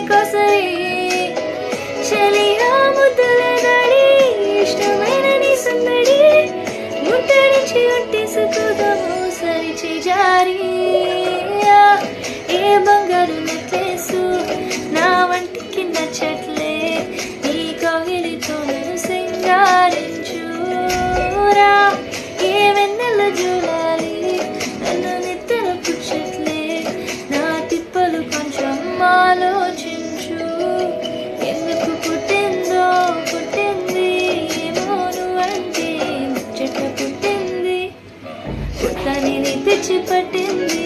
కోసరి చలియా ముద్దుల గడి ఇష్టమైన నీ సందడి ముట్టడిచి ఒట్టేసుకుదాము సరిచి జారి ఏ బంగారు నెక్లెసు నా వంటికి నచ్చట్లే నీ కౌగిలితో నన్ను సింగారించురా ఏ వెన్నెల జూలాలి నన్ను నిద్ర పుచ్చట్లే నా తిప్పలు కొంచెం ఆలోచించు ఎందుకు పుట్టింది ఏమో నువ్వంటే ముచ్చట పుట్టింది పుట్టని తెచ్చి పట్టింది